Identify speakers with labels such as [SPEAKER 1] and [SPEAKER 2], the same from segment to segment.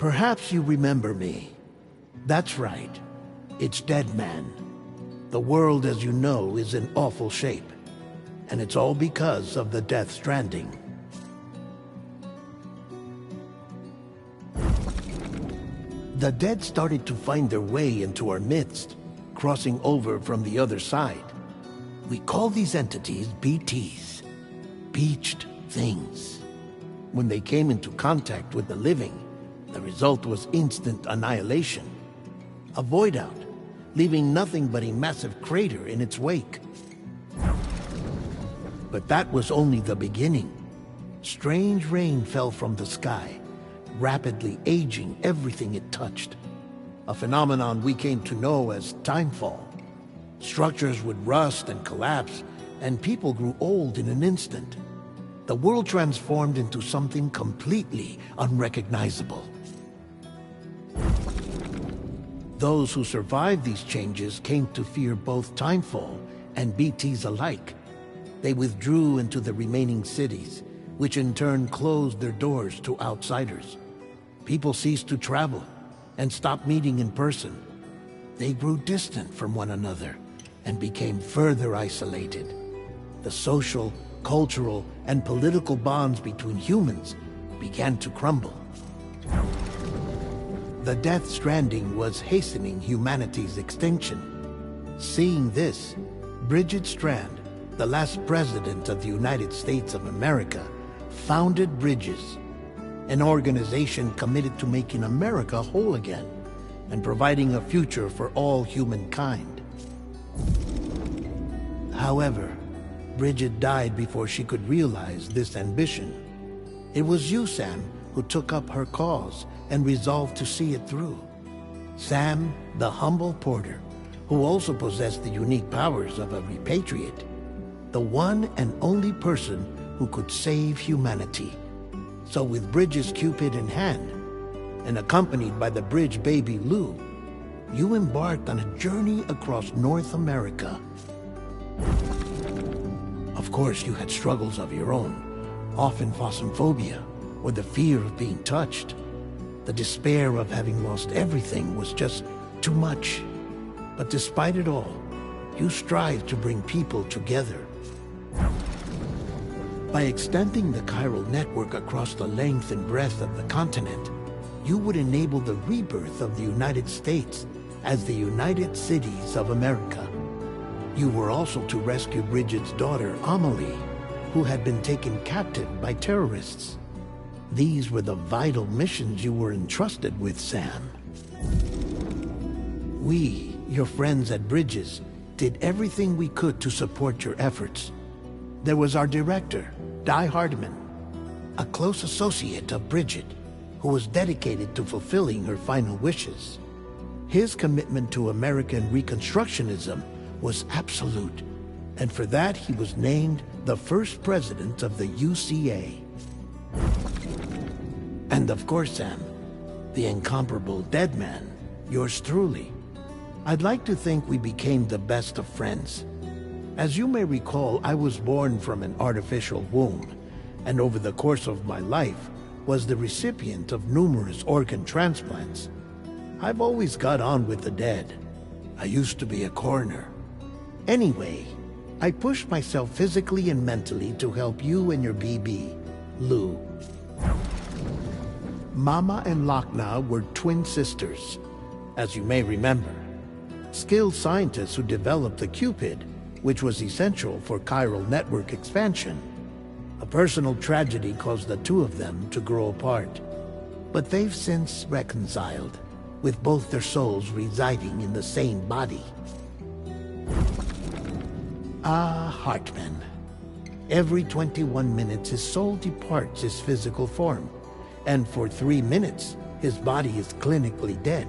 [SPEAKER 1] Perhaps you remember me. That's right. It's Deadman. The world, as you know, is in awful shape. And it's all because of the Death Stranding. The dead started to find their way into our midst, crossing over from the other side. We call these entities BTs, Beached Things. When they came into contact with the living, the result was instant annihilation. A void out, leaving nothing but a massive crater in its wake. But that was only the beginning. Strange rain fell from the sky, rapidly aging everything it touched. A phenomenon we came to know as timefall. Structures would rust and collapse, and people grew old in an instant. The world transformed into something completely unrecognizable. Those who survived these changes came to fear both timefall and BTs alike. They withdrew into the remaining cities, which in turn closed their doors to outsiders. People ceased to travel and stopped meeting in person. They grew distant from one another and became further isolated. The social, cultural, and political bonds between humans began to crumble. The Death Stranding was hastening humanity's extinction. Seeing this, Bridget Strand, the last president of the United States of America, founded Bridges, an organization committed to making America whole again and providing a future for all humankind. However, Bridget died before she could realize this ambition. It was you, Sam, who took up her cause and resolved to see it through. Sam, the humble porter, who also possessed the unique powers of a repatriate, the one and only person who could save humanity. So with Bridges' Cupid in hand, and accompanied by the bridge baby Lou, you embarked on a journey across North America. Of course, you had struggles of your own, often phasmophobia, or the fear of being touched. The despair of having lost everything was just too much. But despite it all, you strived to bring people together. By extending the chiral network across the length and breadth of the continent, you would enable the rebirth of the United States as the United Cities of America. You were also to rescue Bridget's daughter, Amelie, who had been taken captive by terrorists. These were the vital missions you were entrusted with, Sam. We, your friends at Bridges, did everything we could to support your efforts. There was our director, Di Hardiman, a close associate of Bridget, who was dedicated to fulfilling her final wishes. His commitment to American Reconstructionism was absolute, and for that he was named the first president of the UCA. And of course, Sam, the incomparable Deadman, yours truly. I'd like to think we became the best of friends. As you may recall, I was born from an artificial womb, and over the course of my life was the recipient of numerous organ transplants. I've always got on with the dead. I used to be a coroner. Anyway, I pushed myself physically and mentally to help you and your BB, Lou. Mama and Lakna were twin sisters, as you may remember. Skilled scientists who developed the Cupid, which was essential for chiral network expansion. A personal tragedy caused the two of them to grow apart. But they've since reconciled, with both their souls residing in the same body. Ah, Hartman. Every 21 minutes his soul departs his physical form, and for 3 minutes his body is clinically dead.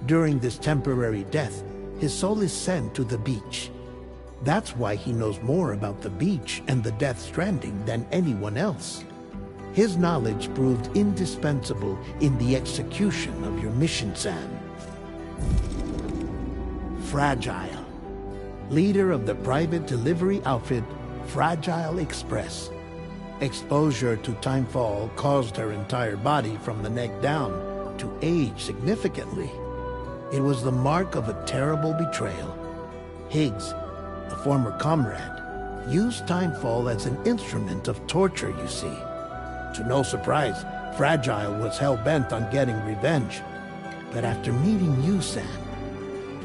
[SPEAKER 1] During this temporary death, his soul is sent to the beach. That's why he knows more about the beach and the Death Stranding than anyone else. His knowledge proved indispensable in the execution of your mission, Sam. Fragile, leader of the private delivery outfit Fragile Express. Exposure to timefall caused her entire body from the neck down to age significantly. It was the mark of a terrible betrayal. Higgs, a former comrade, used Timefall as an instrument of torture, you see. To no surprise, Fragile was hell-bent on getting revenge. But after meeting you, Sam,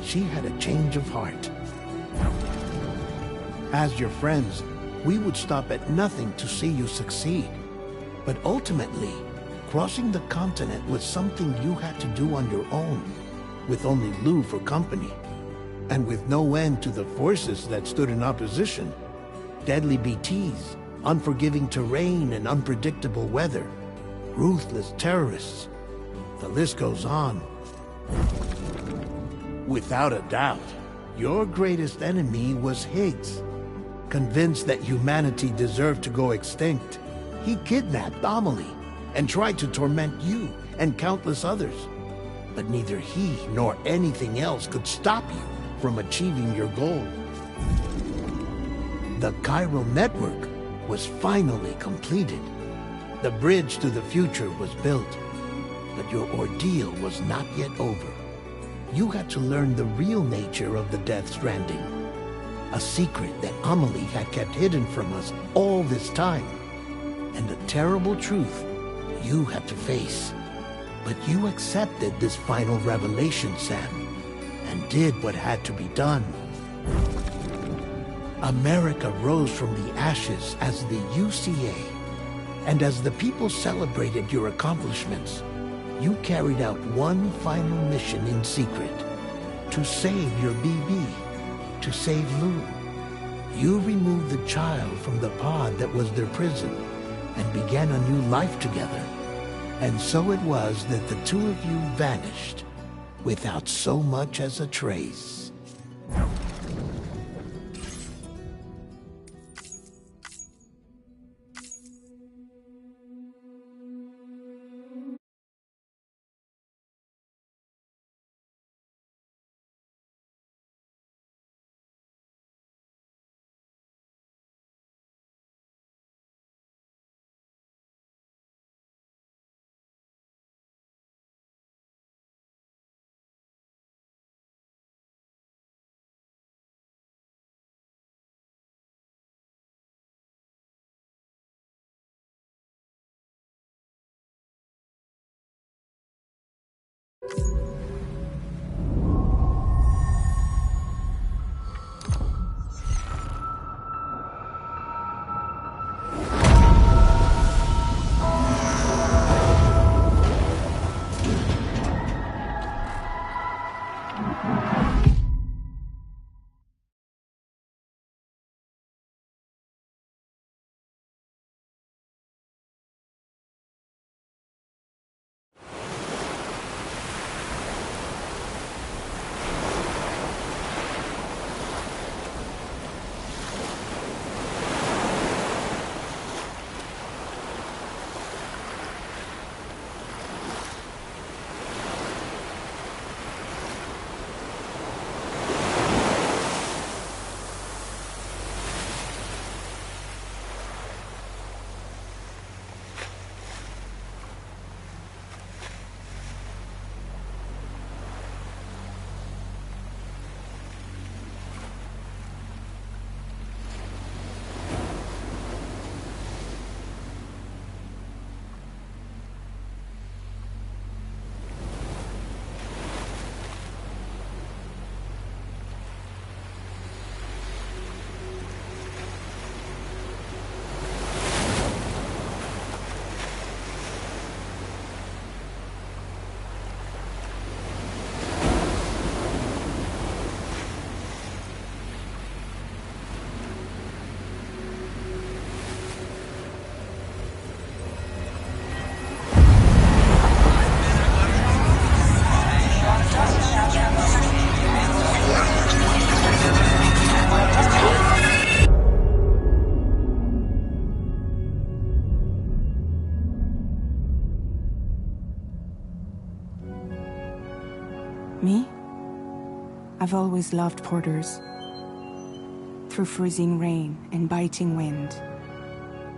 [SPEAKER 1] she had a change of heart. As your friends, we would stop at nothing to see you succeed. But ultimately, crossing the continent was something you had to do on your own, with only Lou for company, and with no end to the forces that stood in opposition. Deadly BTs, unforgiving terrain and unpredictable weather, ruthless terrorists. The list goes on. Without a doubt, your greatest enemy was Higgs. Convinced that humanity deserved to go extinct, he kidnapped Amelie and tried to torment you and countless others. But neither he nor anything else could stop you from achieving your goal. The chiral network was finally completed. The bridge to the future was built. But your ordeal was not yet over. You had to learn the real nature of the Death Stranding. A secret that Amelie had kept hidden from us all this time. And a terrible truth you had to face. But you accepted this final revelation, Sam, and did what had to be done. America rose from the ashes as the UCA, and as the people celebrated your accomplishments, you carried out one final mission in secret. To save your BB, to save Lou. You removed the child from the pod that was their prison, and began a new life together. And so it was that the two of you vanished, without so much as a trace.
[SPEAKER 2] Me? I've always loved porters. Through freezing rain and biting wind,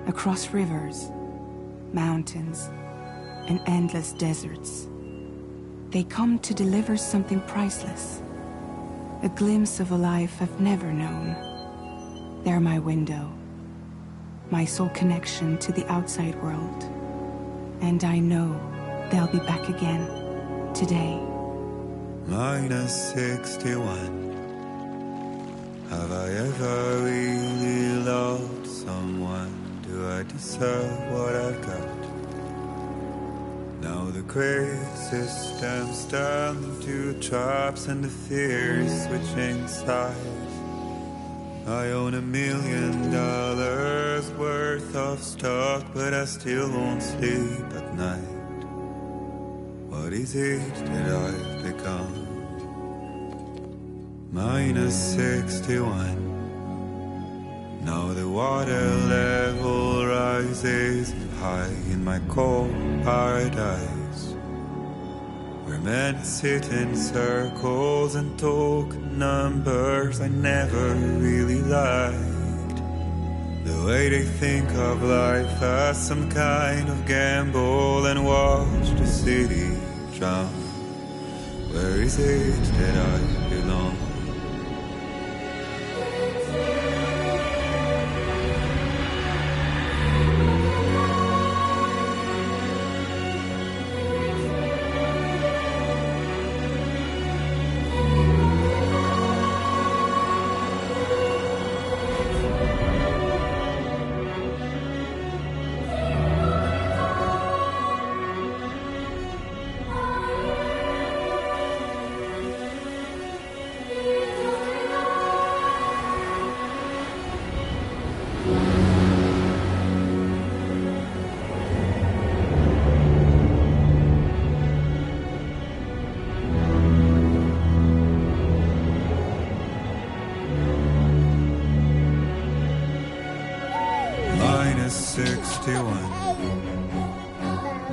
[SPEAKER 2] across rivers, mountains, and endless deserts, They come to deliver something priceless. A glimpse of a life I've never known. They're my window. My sole connection to the outside world. And I know they'll be back again. Today.
[SPEAKER 3] -61. Have I ever really loved someone? Do I deserve what I've got? Now the crazy system's turned into traps and the fears switching sides. I own $1 million worth of stock, but I still won't sleep at night. What is it that I've become? -61. Now the water level rises high in my cold paradise, where men sit in circles and talk numbers I never really liked. The way they think of life as some kind of gamble and watch the city drown. Where is it that I belong? -61.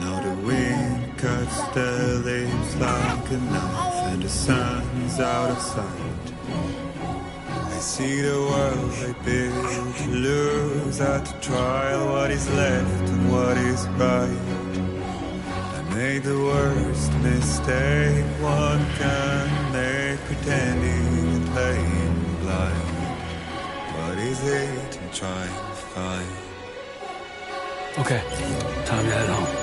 [SPEAKER 3] Now the wind cuts the leaves like a knife, and the sun's out of sight. I see the world I built to lose at the trial, what is left and what is right. I made the worst mistake one can make, pretending and playing blind. What is it I'm trying to find?
[SPEAKER 4] Okay, time to head home.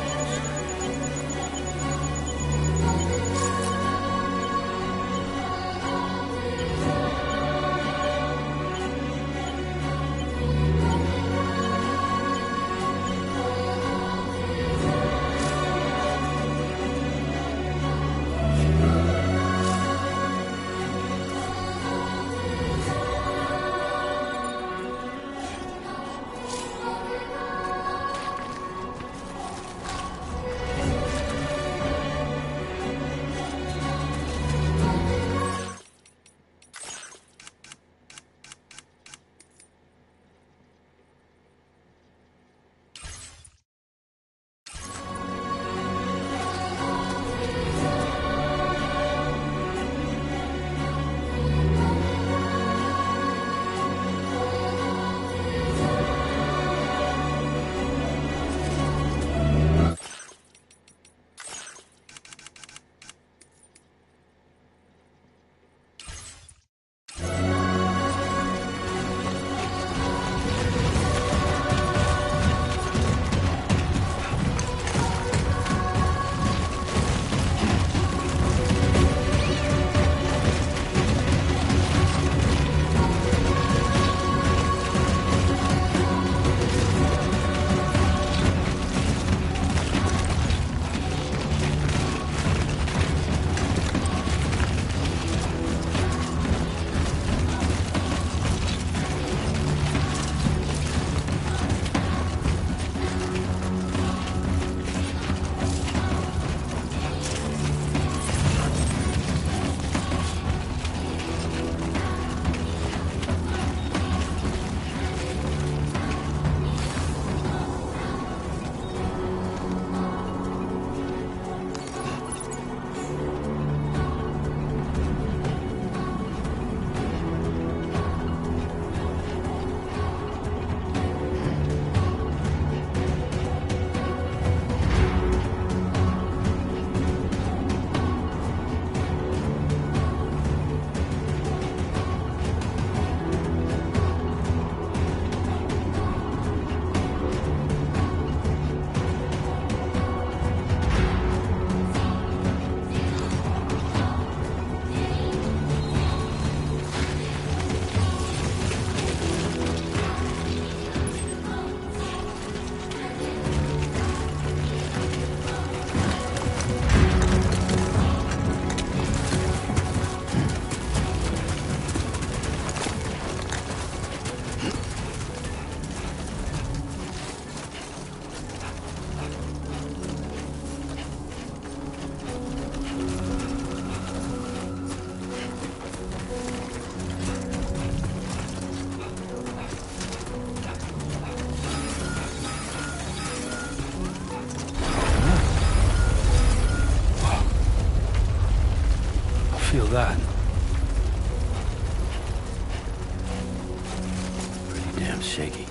[SPEAKER 4] Damn shaky.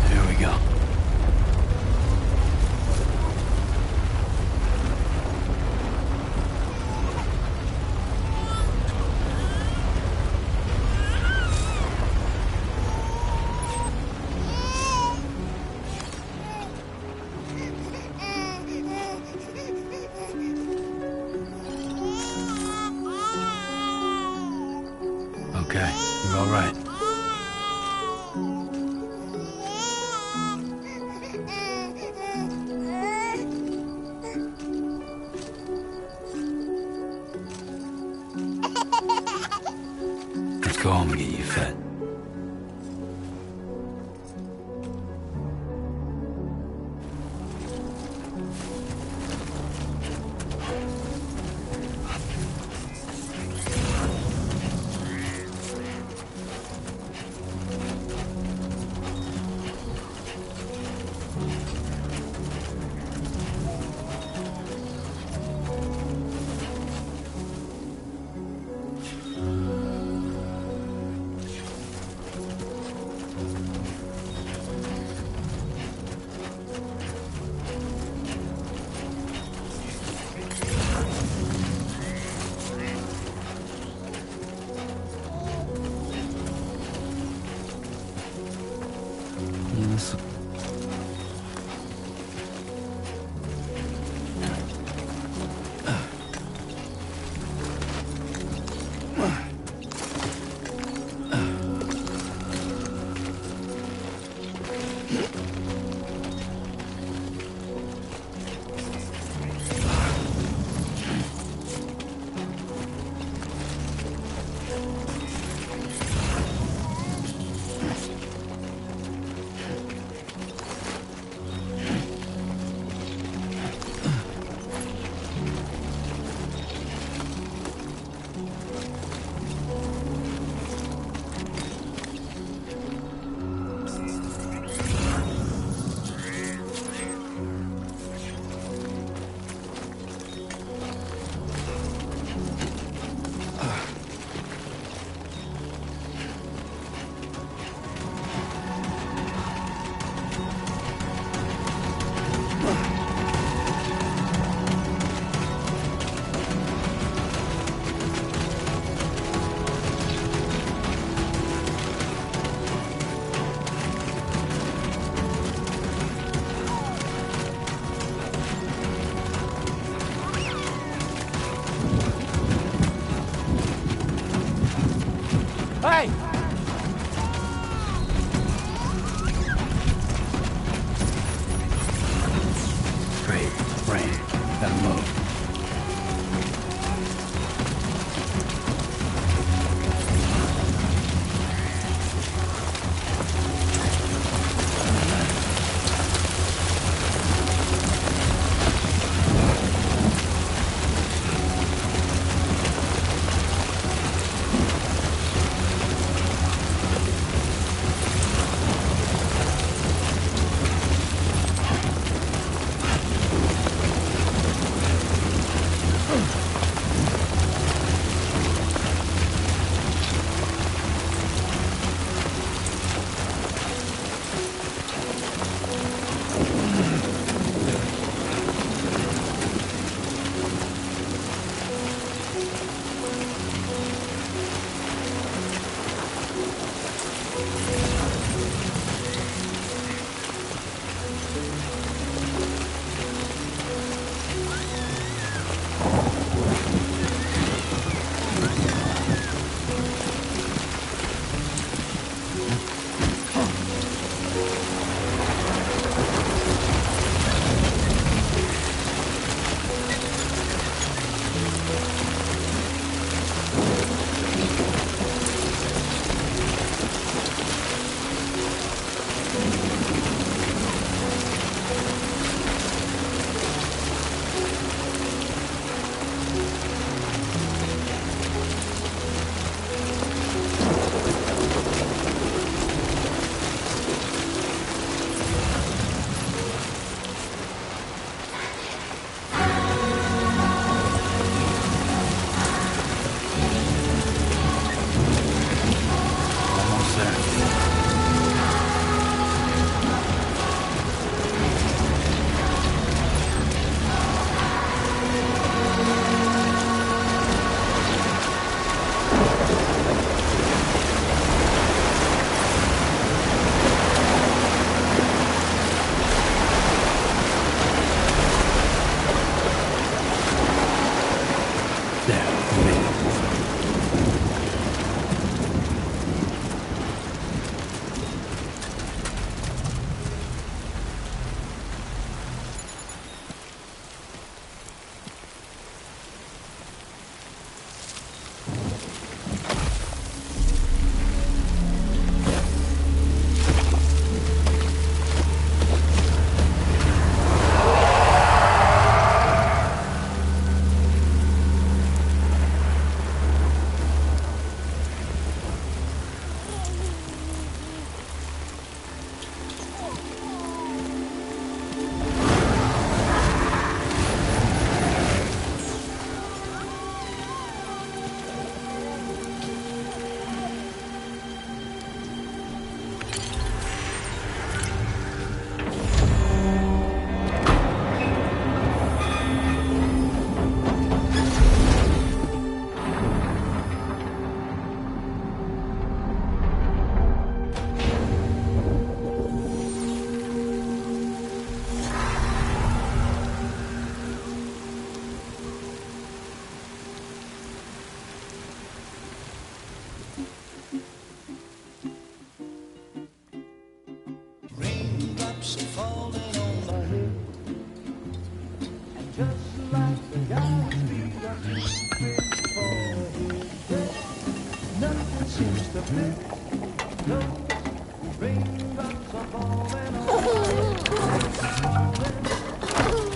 [SPEAKER 4] Here we go. Okay, you're all right. Let's go home and get you fed. Yes.
[SPEAKER 5] Hey!
[SPEAKER 4] Great. Rain. Gotta move.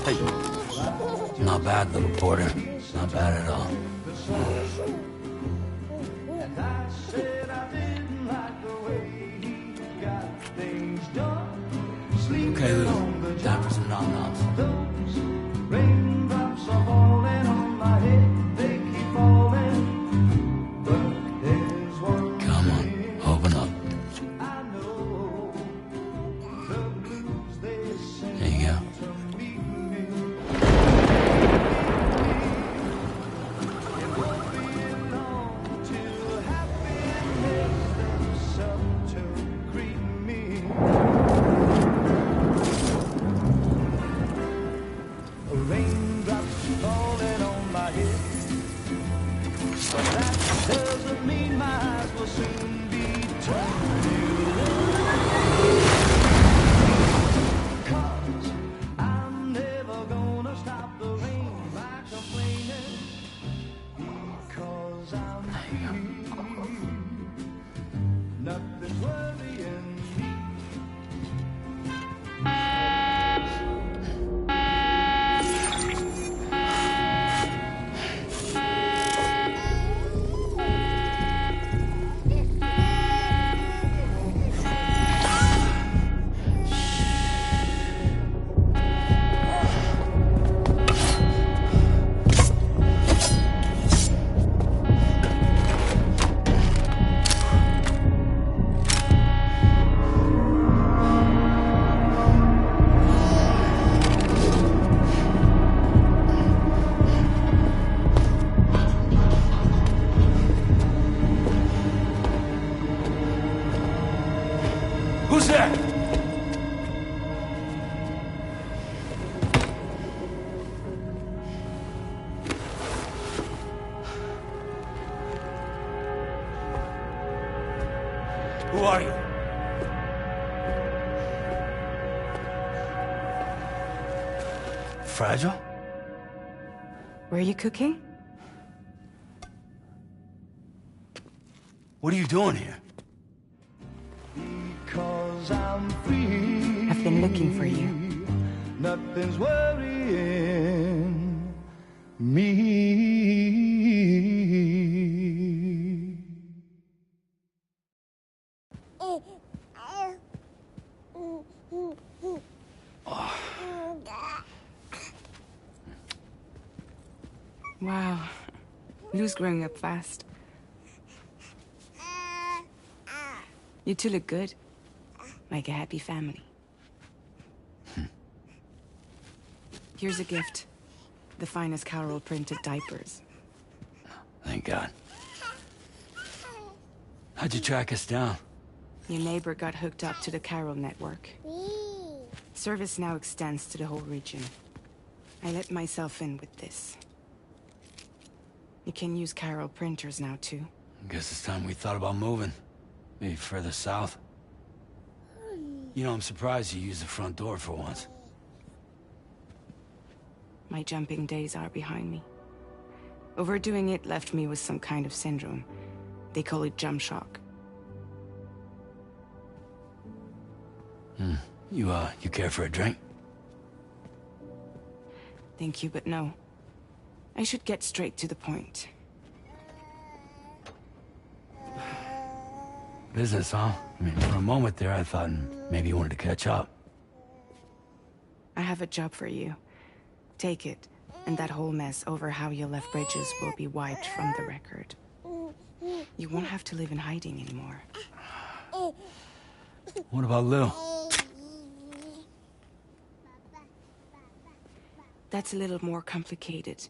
[SPEAKER 4] Hey. Not bad, little porter. Not bad at all. Okay, Lou. Time for some nom-noms.
[SPEAKER 6] Raindrops are falling on my head, they keep falling. But there's one
[SPEAKER 4] Come on, open up.
[SPEAKER 6] I know, the blues they sing
[SPEAKER 4] There you go.
[SPEAKER 6] to meet me. It won't be long till happiness steps up to greet me. Raindrops falling on my head, but that doesn't mean my eyes will soon be turned to red. 'Cause I'm never gonna stop the rain by complaining, because I'm free. Nothing's worrying me.
[SPEAKER 4] Who's there? Who are you? Fragile?
[SPEAKER 2] Were you cooking?
[SPEAKER 4] What are you doing here?
[SPEAKER 6] Because I'm free.
[SPEAKER 2] I've been looking for you.
[SPEAKER 6] Nothing's worrying me.
[SPEAKER 2] Wow. Lou's growing up fast. You two look good. Like a happy family. Here's a gift. The finest Carol printed diapers.
[SPEAKER 4] Thank God. How'd you track us down?
[SPEAKER 2] Your neighbor got hooked up to the Carol network. Service now extends to the whole region. I let myself in with this. You can use Carol printers now, too.
[SPEAKER 4] Guess it's time we thought about moving. Maybe further south. You know, I'm surprised you used the front door for once.
[SPEAKER 2] My jumping days are behind me. Overdoing it left me with some kind of syndrome. They call it jump shock.
[SPEAKER 4] You care for a drink?
[SPEAKER 2] Thank you, but no. I should get straight to the point.
[SPEAKER 4] Business, huh? I mean, for a moment there, I thought maybe you wanted to catch up.
[SPEAKER 2] I have a job for you. Take it, and that whole mess over how you left Bridges will be wiped from the record. You won't have to live in hiding anymore.
[SPEAKER 4] What about Lou?
[SPEAKER 2] That's a little more complicated.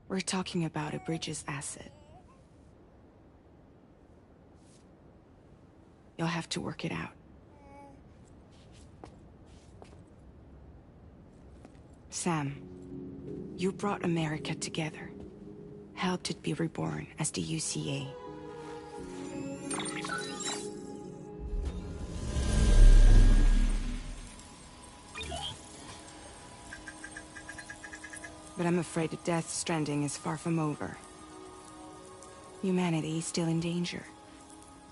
[SPEAKER 2] We're talking about a Bridges asset. You'll have to work it out. Sam, you brought America together. Helped it be reborn as the UCA. But I'm afraid the Death Stranding is far from over. Humanity is still in danger.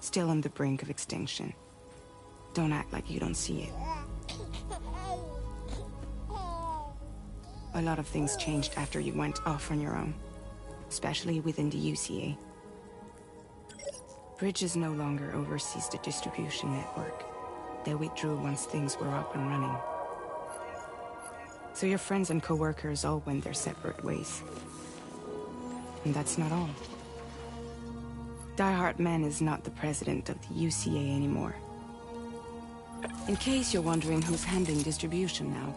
[SPEAKER 2] Still on the brink of extinction. Don't act like you don't see it. A lot of things changed after you went off on your own, especially within the UCA. Bridges no longer oversees the distribution network. They withdrew once things were up and running. So your friends and co-workers all went their separate ways. And that's not all. Die Hard Man is not the president of the UCA anymore. In case you're wondering who's handling distribution now,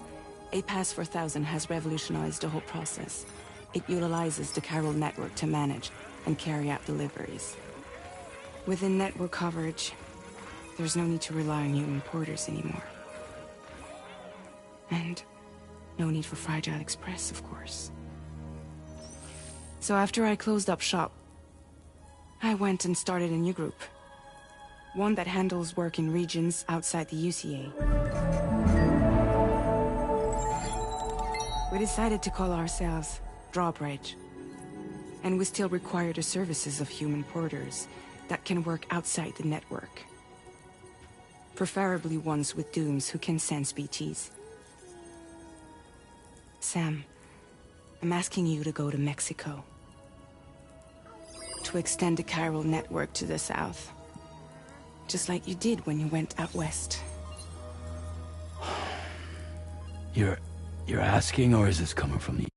[SPEAKER 2] A Pass 4000 has revolutionized the whole process. It utilizes the Chiral network to manage and carry out deliveries. Within network coverage, there's no need to rely on human porters anymore. And no need for Fragile Express, of course. So after I closed up shop, I went and started a new group. One that handles work in regions outside the UCA. We decided to call ourselves Drawbridge. And we still require the services of human porters that can work outside the network. Preferably ones with dooms who can sense BTs. Sam, I'm asking you to go to Mexico. To extend the Chiral network to the south. Just like you did when you went out west.
[SPEAKER 4] You're asking, or is this coming from the